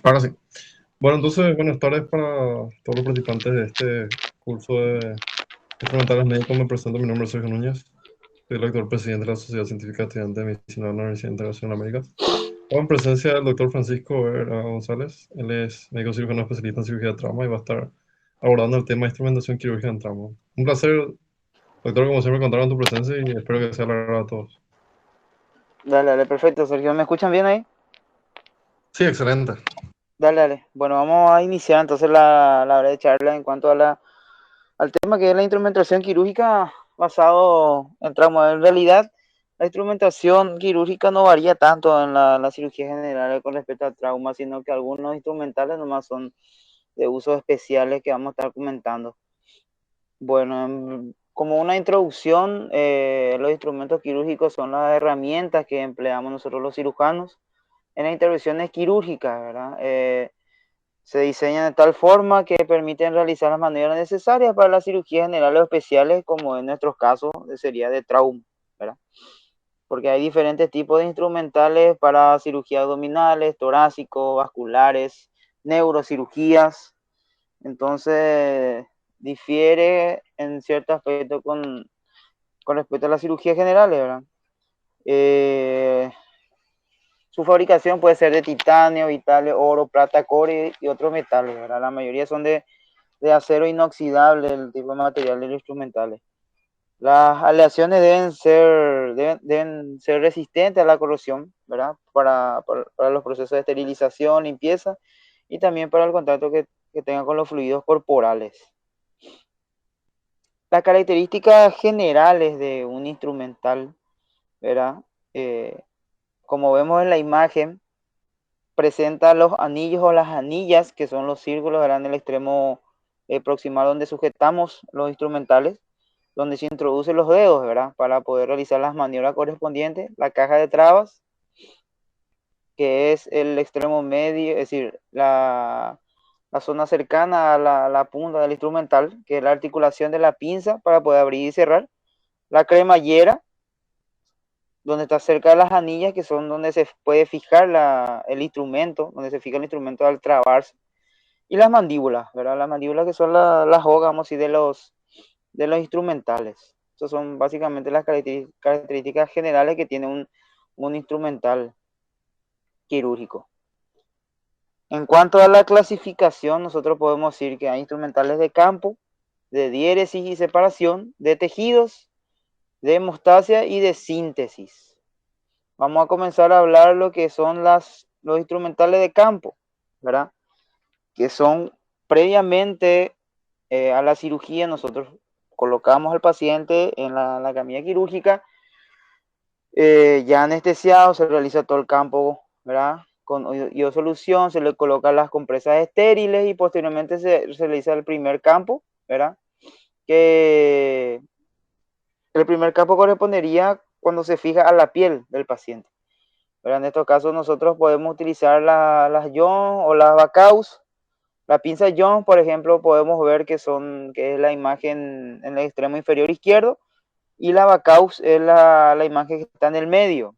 Ahora sí. Bueno, entonces, buenas tardes para todos los participantes de este curso de instrumentales médicos. Me presento, mi nombre es Sergio Núñez. Soy el actual presidente de la Sociedad Científica Estudiante de Medicina de la Universidad Internacional de América. Estamos en presencia del doctor Francisco Vera González. Él es médico cirujano especialista en cirugía de trauma y va a estar abordando el tema de instrumentación quirúrgica en trauma. Un placer, doctor, como siempre, contar con tu presencia y espero que sea la agrado a todos. Dale, dale, perfecto, Sergio. ¿Me escuchan bien ahí? Sí, excelente. Dale, dale. Bueno, vamos a iniciar entonces la breve charla en cuanto a al tema que es la instrumentación quirúrgica basado en trauma. En realidad, la instrumentación quirúrgica no varía tanto en la cirugía general con respecto al trauma, sino que algunos instrumentales nomás son de usos especiales que vamos a estar comentando. Bueno, como una introducción, los instrumentos quirúrgicos son las herramientas que empleamos nosotros los cirujanos en las intervenciones quirúrgicas, ¿verdad? Se diseñan de tal forma que permiten realizar las maniobras necesarias para las cirugías generales o especiales, como en nuestros casos sería de trauma, ¿verdad? Porque hay diferentes tipos de instrumentales para cirugías abdominales, torácicos, vasculares, neurocirugías. Entonces, difiere en cierto aspecto con respecto a las cirugías generales, ¿verdad? Eh, Su fabricación puede ser de titanio, vital, oro, plata, cobre y otros metales, ¿verdad? La mayoría son de acero inoxidable, el tipo de material de los instrumentales. Las aleaciones deben ser resistentes a la corrosión, ¿verdad? Para los procesos de esterilización, limpieza y también para el contacto que tengan con los fluidos corporales. Las características generales de un instrumental, ¿verdad? Eh, Como vemos en la imagen, presenta los anillos o las anillas, que son los círculos, ¿verdad? En el extremo proximal donde sujetamos los instrumentales, donde se introducen los dedos, ¿verdad? Para poder realizar las maniobras correspondientes. La caja de trabas, que es el extremo medio, es decir, la zona cercana a la punta del instrumental, que es la articulación de la pinza para poder abrir y cerrar. La cremallera, donde está cerca de las anillas, que son donde se puede fijar el instrumento, donde se fija el instrumento al trabarse. Y las mandíbulas, ¿verdad? Las mandíbulas que son las hojas, vamos a decir, de los instrumentales. Esas son básicamente las características generales que tiene un instrumental quirúrgico. En cuanto a la clasificación, nosotros podemos decir que hay instrumentales de campo, de diéresis y separación, de tejidos, de hemostasia y de síntesis. Vamos a comenzar a hablar lo que son los instrumentales de campo, ¿verdad? Que son previamente a la cirugía. Nosotros colocamos al paciente en la camilla quirúrgica, ya anestesiado, se realiza todo el campo, ¿verdad? Con iosolución, se le colocan las compresas estériles y posteriormente se realiza el primer campo, ¿verdad? Que el primer campo correspondería cuando se fija a la piel del paciente. ¿Verdad? En estos casos nosotros podemos utilizar las Jones o las Bacaus. La pinza Jones, por ejemplo, podemos ver que es la imagen en el extremo inferior izquierdo, y la Bacaus es la imagen que está en el medio.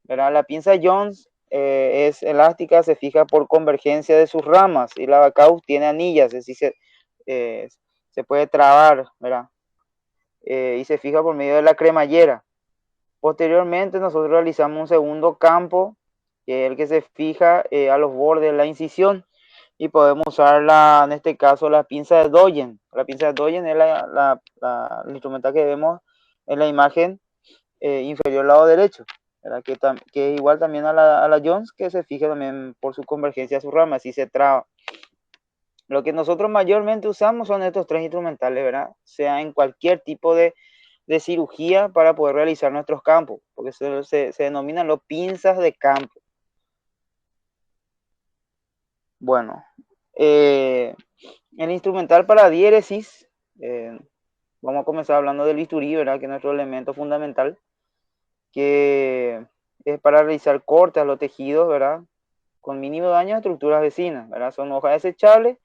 ¿Verdad? La pinza Jones es elástica, se fija por convergencia de sus ramas, y la Bacaus tiene anillas, es decir, se puede trabar, ¿verdad? Y se fija por medio de la cremallera. Posteriormente nosotros realizamos un segundo campo, que es el que se fija a los bordes de la incisión, y podemos usar en este caso la pinza de Doyen. La pinza de Doyen es el instrumental que vemos en la imagen inferior al lado derecho, ¿verdad? Que es igual también a la Jones, que se fija también por su convergencia a su rama, así se traba. Lo que nosotros mayormente usamos son estos tres instrumentales, ¿verdad? Sea en cualquier tipo de cirugía para poder realizar nuestros campos, porque se denominan los pinzas de campo. Bueno, el instrumental para diéresis, vamos a comenzar hablando del bisturí, ¿verdad? Que es nuestro elemento fundamental, que es para realizar cortes a los tejidos, ¿verdad? Con mínimo daño a estructuras vecinas, ¿verdad? Son hojas desechables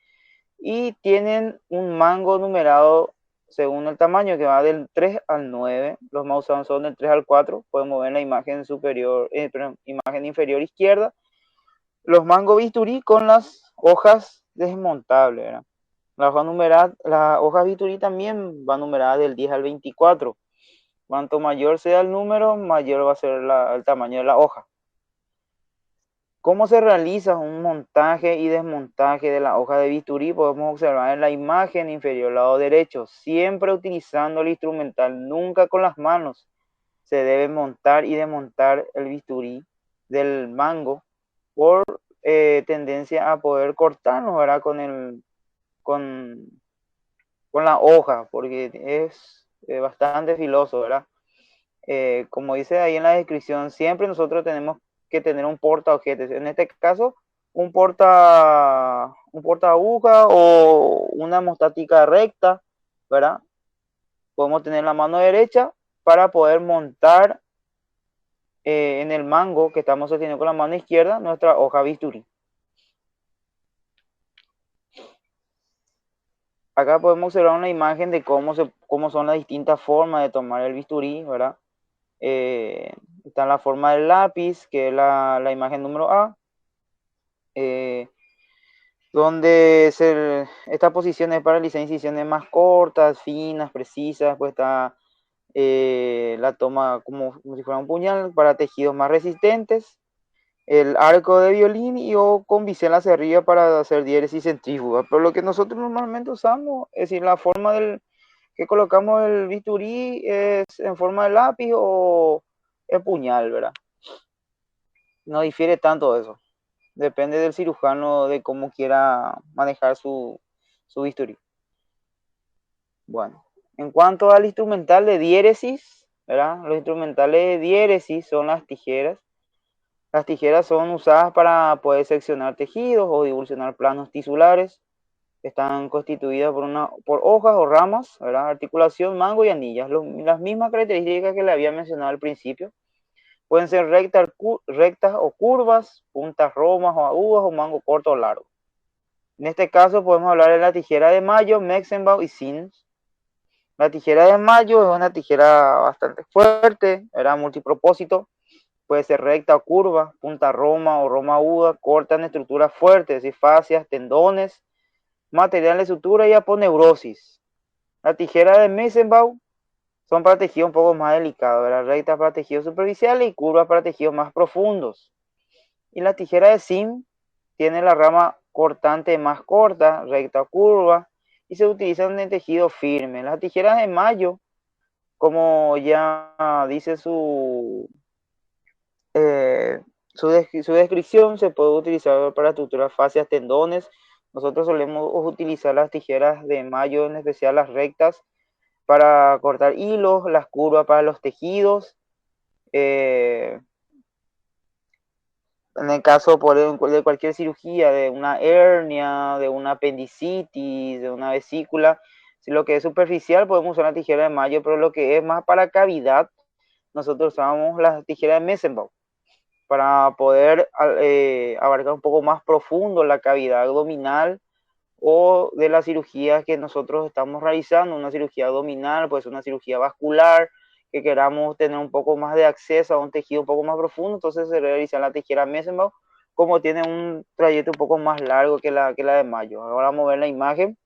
y tienen un mango numerado según el tamaño, que va del 3 al 9. Los más usados son del 3 al 4. Podemos ver en la imagen superior, imagen inferior izquierda, los mango bisturí con las hojas desmontables, ¿verdad? La hoja bisturí también va numerada del 10 al 24. Cuanto mayor sea el número, mayor va a ser el tamaño de la hoja. ¿Cómo se realiza un montaje y desmontaje de la hoja de bisturí? Podemos observar en la imagen inferior lado derecho, siempre utilizando el instrumental, nunca con las manos. Se debe montar y desmontar el bisturí del mango por tendencia a poder cortarnos, ¿verdad? Con, con la hoja, porque es bastante filoso, ¿verdad? Como dice ahí en la descripción, siempre nosotros tenemos que tener un porta objetos. En este caso, un porta aguja o una hemostática recta, ¿verdad? Podemos tener la mano derecha para poder montar en el mango que estamos sosteniendo con la mano izquierda nuestra hoja bisturí. Acá podemos observar una imagen de cómo son las distintas formas de tomar el bisturí, ¿verdad? Está la forma del lápiz, que es la imagen número A, eh, donde esta posición es para realizar incisiones más cortas, finas, precisas, pues está la toma como si fuera un puñal para tejidos más resistentes, el arco de violín y o con bisel hacia arriba para hacer diéresis centrífuga. Pero lo que nosotros normalmente usamos, es decir, la forma que colocamos el bisturí es en forma de lápiz o el puñal, ¿verdad? No difiere tanto de eso. Depende del cirujano de cómo quiera manejar su bisturí. Bueno, en cuanto al instrumental de diéresis, ¿verdad? Los instrumentales de diéresis son las tijeras. Las tijeras son usadas para poder seccionar tejidos o divulsionar planos tisulares. Están constituidas por hojas o ramas, ¿verdad? Articulación, mango y anillas. Las mismas características que le había mencionado al principio. Pueden ser rectas o curvas, puntas romas o agudas o mango corto o largo. En este caso podemos hablar de la tijera de Mayo, Meixenbach y Sims. La tijera de Mayo es una tijera bastante fuerte, era multipropósito, puede ser recta o curva, punta roma o roma aguda, corta en estructuras fuertes, es decir, fascias, tendones, material de sutura y aponeurosis. La tijera de Meixenbach son para tejidos un poco más delicados, ¿verdad? Rectas para tejidos superficiales y curvas para tejidos más profundos. Y la tijera de Sim tiene la rama cortante más corta, recta o curva, y se utilizan en tejido firme. Las tijeras de Mayo, como ya dice eh, su descripción, se puede utilizar para estructurar fascias, tendones. Nosotros solemos utilizar las tijeras de Mayo, en especial las rectas, para cortar hilos, las curvas para los tejidos. En el caso de cualquier cirugía, de una hernia, de una apendicitis, de una vesícula, si lo que es superficial podemos usar una tijera de Mayo, pero lo que es más para cavidad, nosotros usamos la tijera de Meisenbach para poder abarcar un poco más profundo la cavidad abdominal o de la cirugía que nosotros estamos realizando, una cirugía abdominal, pues una cirugía vascular, que queramos tener un poco más de acceso a un tejido un poco más profundo, entonces se realiza la tijera Meisenbach, como tiene un trayecto un poco más largo que la de Mayo. Ahora vamos a ver la imagen,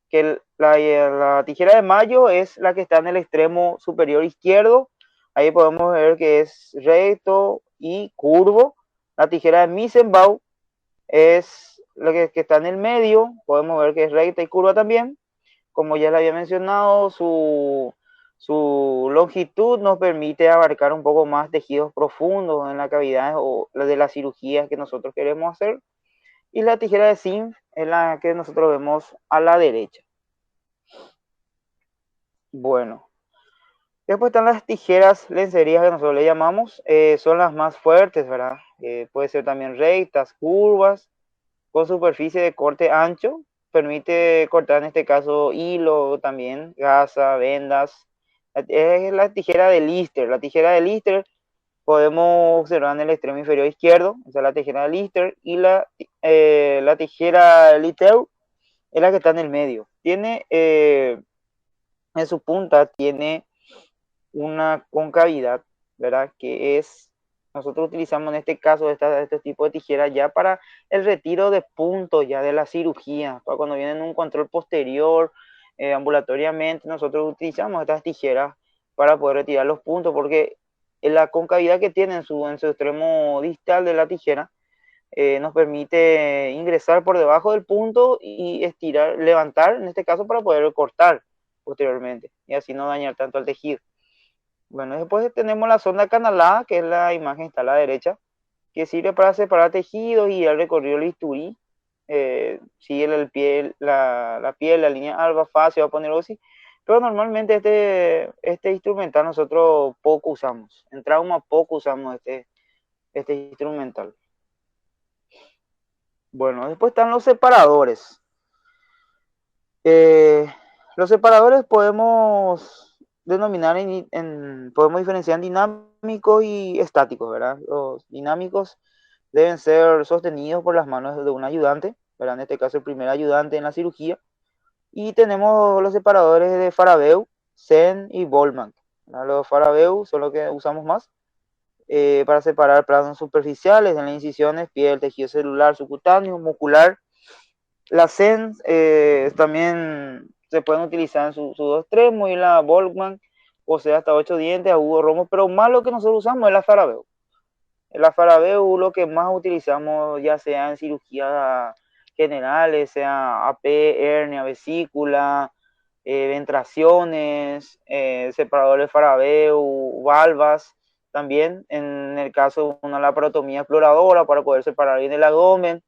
que la tijera de Mayo es la que está en el extremo superior izquierdo, ahí podemos ver que es recto y curvo. La tijera de Meisenbach es lo que está en el medio, podemos ver que es recta y curva también. Como ya le había mencionado, su longitud nos permite abarcar un poco más tejidos profundos en la cavidad o de las cirugías que nosotros queremos hacer. Y la tijera de zinc es la que nosotros vemos a la derecha. Bueno, después están las tijeras lencerías que nosotros le llamamos, son las más fuertes, ¿verdad? Puede ser también rectas, curvas, con superficie de corte ancho, permite cortar en este caso hilo también, gasa, vendas. Es la tijera de Lister. La tijera de Lister podemos observar en el extremo inferior izquierdo, esa es la tijera de Lister, y la tijera Littell es la que está en el medio. Tiene, en su punta, tiene una concavidad, ¿verdad? Que es Nosotros utilizamos en este caso este tipo de tijeras ya para el retiro de puntos ya de la cirugía, para cuando vienen un control posterior ambulatoriamente, nosotros utilizamos estas tijeras para poder retirar los puntos, porque la concavidad que tiene en su extremo distal de la tijera nos permite ingresar por debajo del punto y estirar, levantar, en este caso para poder cortar posteriormente y así no dañar tanto el tejido. Bueno, después tenemos la sonda canalada, que es la imagen está a la derecha, que sirve para separar tejidos y el recorrido del bisturí. Sigue la piel, la línea alba, fascia, va a poner así. Pero normalmente este instrumental nosotros poco usamos. En trauma poco usamos este instrumental. Bueno, después están los separadores. Los separadores podemos denominar podemos diferenciar en dinámicos y estáticos, ¿verdad? Los dinámicos deben ser sostenidos por las manos de un ayudante, ¿verdad? En este caso el primer ayudante en la cirugía. Y tenemos los separadores de Farabeu, Sen y Bolman. Los Farabeu son los que usamos más para separar planos superficiales en las incisiones, piel, tejido celular, subcutáneo, muscular. Las Sen también se pueden utilizar en sus dos extremos y la Bolman posee hasta 8 dientes, agudo, romo, pero más lo que nosotros usamos es la Farabeu. La Farabeu lo que más utilizamos ya sea en cirugías generales, sea AP, hernia, vesícula, ventraciones, separadores Farabeu, valvas, también en el caso de una laparotomía exploradora para poder separar bien el abdomen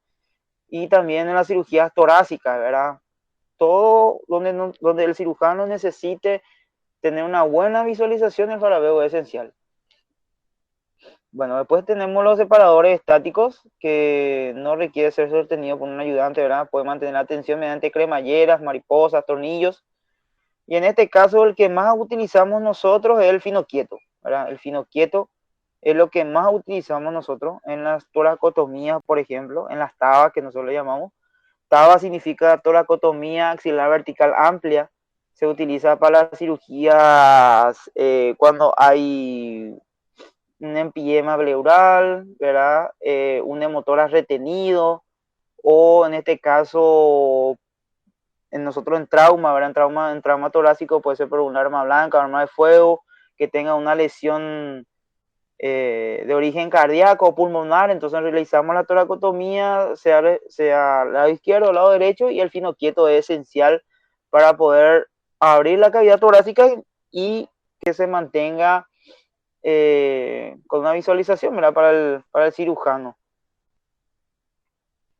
y también en las cirugías torácicas, ¿verdad? Todo donde el cirujano necesite tener una buena visualización, el Farabeu es esencial. Bueno, después tenemos los separadores estáticos, que no requiere ser sostenido por un ayudante, ¿verdad? Puede mantener la tensión mediante cremalleras, mariposas, tornillos. Y en este caso, el que más utilizamos nosotros es el fino quieto, ¿verdad? El fino quieto es lo que más utilizamos nosotros en las toracotomías, por ejemplo, en las tabas, que nosotros le llamamos. Taba significa toracotomía axilar vertical amplia. Se utiliza para las cirugías cuando hay un empiema pleural, ¿verdad? Un hemotoras retenido, o en este caso, nosotros en trauma, ¿verdad? En trauma torácico puede ser por un arma blanca, arma de fuego, que tenga una lesión de origen cardíaco o pulmonar, entonces realizamos la toracotomía, sea lado izquierdo o lado derecho, y el fino quieto es esencial para poder abrir la cavidad torácica y que se mantenga con una visualización, ¿verdad? Para el cirujano.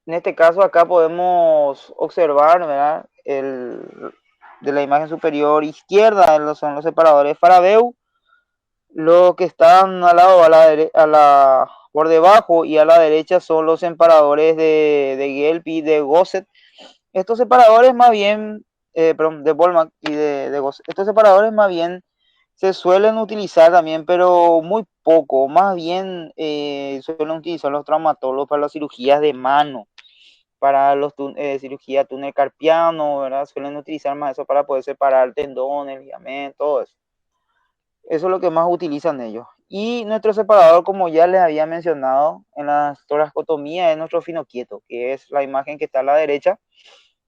En este caso acá podemos observar, ¿verdad? De la imagen superior izquierda son los separadores Farabeu, los que están al lado, por debajo y a la derecha son los separadores de Gelb y de Gosset. Estos separadores más bien, perdón, de Bolman y de Gosset, estos separadores más bien se suelen utilizar también, pero muy poco. Más bien suelen utilizar los traumatólogos para las cirugías de mano, para los cirugía túnel carpiano, ¿verdad? Suelen utilizar más eso para poder separar tendones, ligamentos, todo eso. Eso es lo que más utilizan ellos. Y nuestro separador, como ya les había mencionado en la toracotomía, es nuestro fino quieto, que es la imagen que está a la derecha.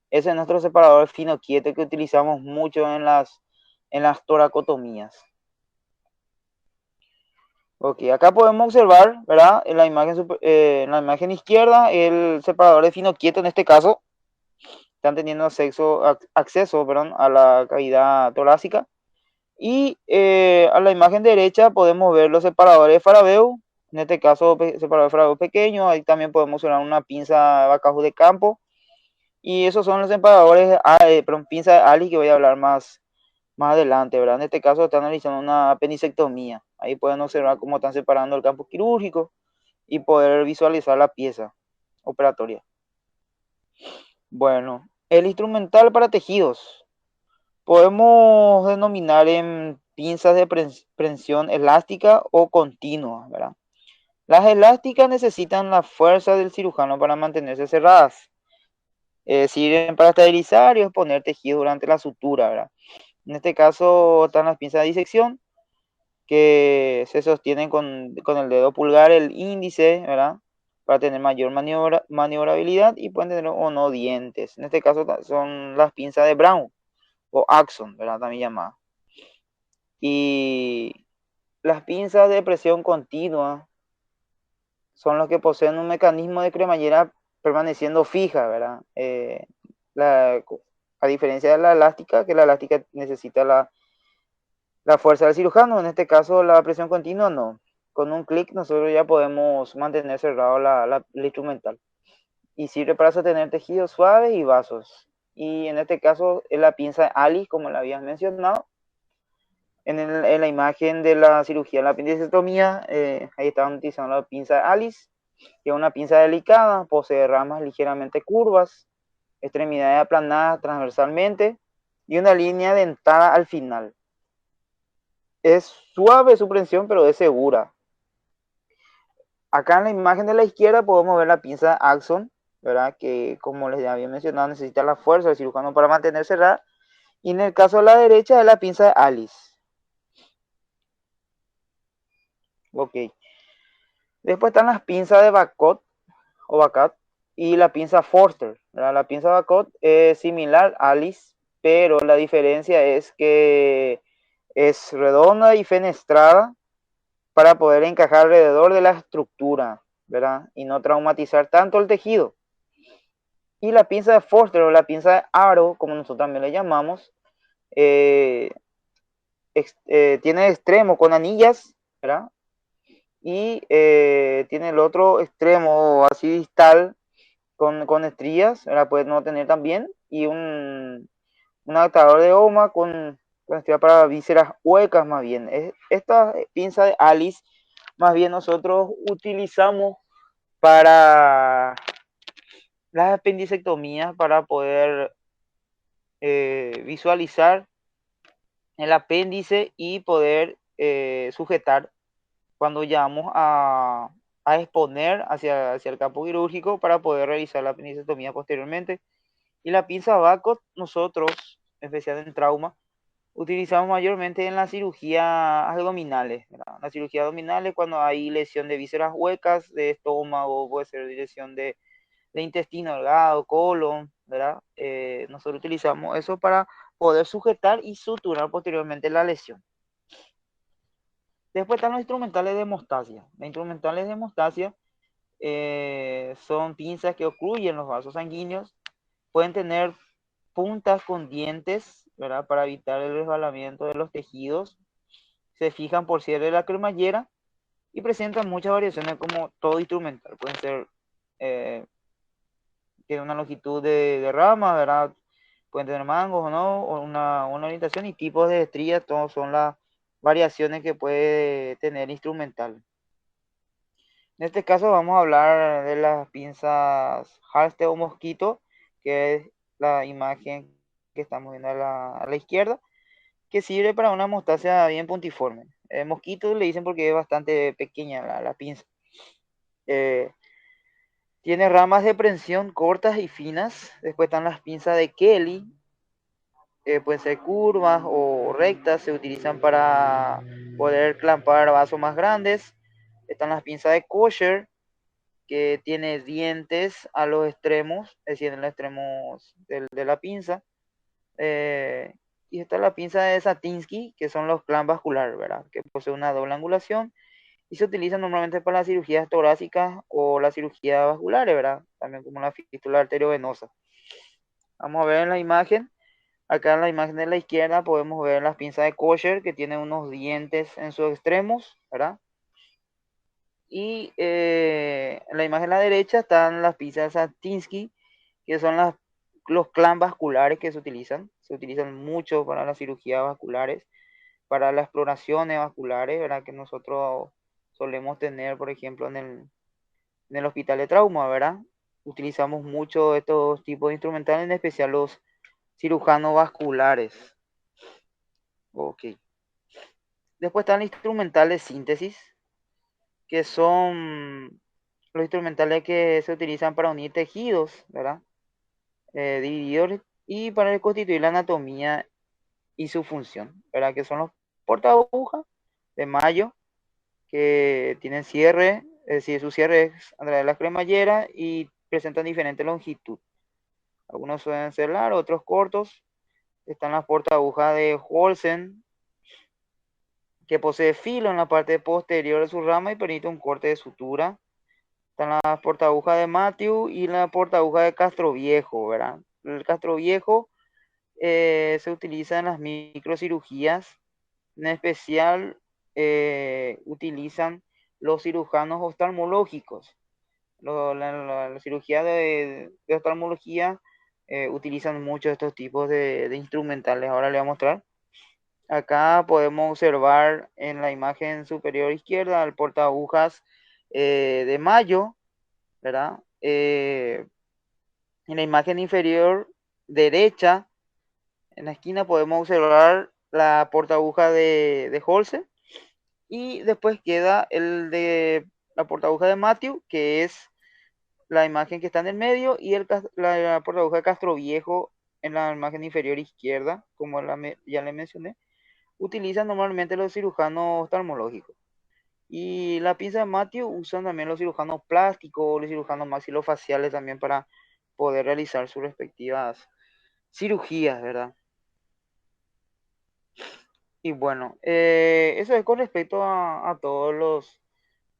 Ese es nuestro separador fino quieto que utilizamos mucho en las toracotomías. Ok, acá podemos observar, ¿verdad? En la imagen izquierda, el separador de fino quieto en este caso. Están teniendo acceso, perdón, a la cavidad torácica. Y a la imagen derecha podemos ver los separadores de Farabeu, en este caso separador de Farabeu pequeño. Ahí también podemos usar una pinza Bacaju de campo. Y esos son los separadores, pinza de Ali, que voy a hablar más adelante, ¿verdad? En este caso están analizando una apendicectomía. Ahí pueden observar cómo están separando el campo quirúrgico y poder visualizar la pieza operatoria. Bueno, el instrumental para tejidos. Podemos denominar en pinzas de prensión elástica o continua, ¿verdad? Las elásticas necesitan la fuerza del cirujano para mantenerse cerradas. Sirven para estabilizar y exponer tejido durante la sutura, ¿verdad? En este caso están las pinzas de disección, que se sostienen con el dedo pulgar, el índice, ¿verdad? Para tener mayor maniobrabilidad y pueden tener o no dientes. En este caso son las pinzas de Brown o Axon, ¿verdad? También llamadas. Y las pinzas de presión continua son los que poseen un mecanismo de cremallera permaneciendo fija, ¿verdad? La, a diferencia de la elástica, que la elástica necesita la fuerza del cirujano, en este caso la presión continua no. Con un clic nosotros ya podemos mantener cerrado la instrumental. Y sirve para sostener tejidos suaves y vasos. Y en este caso es la pinza Alice, como la habías mencionado. En la imagen de la cirugía de la apendicectomía, ahí estaban utilizando la pinza Alice, que es una pinza delicada, posee ramas ligeramente curvas, extremidades aplanadas transversalmente y una línea dentada al final. Es suave su prensión, pero es segura. Acá en la imagen de la izquierda podemos ver la pinza Axon, ¿verdad? Que como les había mencionado necesita la fuerza del cirujano para mantener cerrada. Y en el caso de la derecha es la pinza Alice. Ok. Después están las pinzas de Bacot o Bacat y la pinza Forster, ¿verdad? La pinza Bacot es similar a Alice, pero la diferencia es que es redonda y fenestrada para poder encajar alrededor de la estructura, ¿verdad? Y no traumatizar tanto el tejido. Y la pinza de Forster o la pinza de aro, como nosotros también le llamamos, eh, tiene extremo con anillas, ¿verdad? Y tiene el otro extremo así distal con estrías, ¿verdad? Puede no tener también, y un adaptador de goma con estrías para vísceras huecas más bien. Esta pinza de Alice, más bien nosotros utilizamos para las apendicectomías, para poder visualizar el apéndice y poder sujetar cuando ya vamos a exponer hacia el campo quirúrgico para poder realizar la apendicectomía posteriormente. Y la pinza Bacot, nosotros, en especial en trauma, utilizamos mayormente en las cirugías abdominales, ¿verdad? La cirugía abdominal es cuando hay lesión de vísceras huecas, de estómago, puede ser lesión de intestino delgado, colon, ¿verdad? Nosotros utilizamos eso para poder sujetar y suturar posteriormente la lesión. Después están los instrumentales de hemostasia. Los instrumentales de hemostasia son pinzas que ocluyen los vasos sanguíneos. Pueden tener puntas con dientes, ¿verdad? Para evitar el resbalamiento de los tejidos. Se fijan por cierre de la cremallera y presentan muchas variaciones como todo instrumental. Pueden ser, tiene una longitud de rama, ¿verdad? Pueden tener mangos o no, o una orientación y tipos de estrías, todos son las variaciones que puede tener instrumental. En este caso vamos a hablar de las pinzas Halste o Mosquito, que es la imagen que estamos viendo a la izquierda, que sirve para una mostaza bien puntiforme. Mosquito le dicen porque es bastante pequeña la pinza. Tiene ramas de prensión cortas y finas. Después están las pinzas de Kelly, pueden ser curvas o rectas, se utilizan para poder clampar vasos más grandes. Están las pinzas de Kosher, que tiene dientes a los extremos, es decir, en los extremos de la pinza. Y está la pinza de Satinsky, que son los clamp vascular, ¿verdad? Que posee una doble angulación y se utiliza normalmente para las cirugías torácicas o las cirugías vasculares, ¿verdad? También como la fístula arteriovenosa. Vamos a ver en la imagen. Acá en la imagen de la izquierda podemos ver las pinzas de Kosher, que tienen unos dientes en sus extremos, ¿verdad? Y en la imagen de la derecha están las pinzas de Satinsky, que son los clamp vasculares que se utilizan. Se utilizan mucho para las cirugías vasculares, para las exploraciones vasculares, ¿verdad? Que nosotros solemos tener, por ejemplo, en el hospital de trauma, ¿verdad? Utilizamos mucho estos tipos de instrumentales, en especial los cirujanos vasculares. Ok. Después están los instrumentales de síntesis, que son los instrumentales que se utilizan para unir tejidos, ¿verdad? Divididores y para reconstituir la anatomía y su función, ¿verdad? Que son los portaagujas, de Mayo, que tienen cierre, es decir, su cierre es a través de la cremallera y presentan diferente longitud. Algunos suelen ser largos, otros cortos. Están las portaagujas de Holsen, que posee filo en la parte posterior de su rama y permite un corte de sutura. Están las portaagujas de Matthew y la portaaguja de Castroviejo, ¿verdad? El Castroviejo se utiliza en las microcirugías, en especial utilizan los cirujanos oftalmológicos. La cirugía de oftalmología utilizan mucho estos tipos de instrumentales. Ahora le voy a mostrar. Acá podemos observar en la imagen superior izquierda el portaagujas de Mayo, ¿verdad? En la imagen inferior derecha, en la esquina, podemos observar la portaaguja de Holsen. Y después queda el de la portaaguja de Matthew, que es la imagen que está en el medio, y la portaaguja de Castroviejo en la imagen inferior izquierda, como ya le mencioné. Utilizan normalmente los cirujanos oftalmológicos. Y la pinza de Matthew usan también los cirujanos plásticos, los cirujanos maxilofaciales también para poder realizar sus respectivas cirugías, ¿verdad? Y bueno, eso es con respecto a todos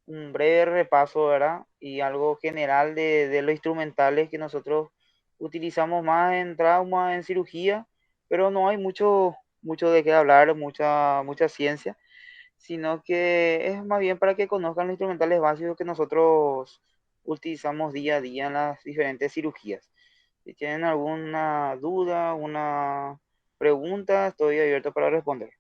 un breve repaso, ¿verdad? Y algo general de los instrumentales que nosotros utilizamos más en trauma, en cirugía, pero no hay mucho de qué hablar, mucha ciencia, sino que es más bien para que conozcan los instrumentales básicos que nosotros utilizamos día a día en las diferentes cirugías. Si tienen alguna duda, una pregunta, estoy abierto para responder.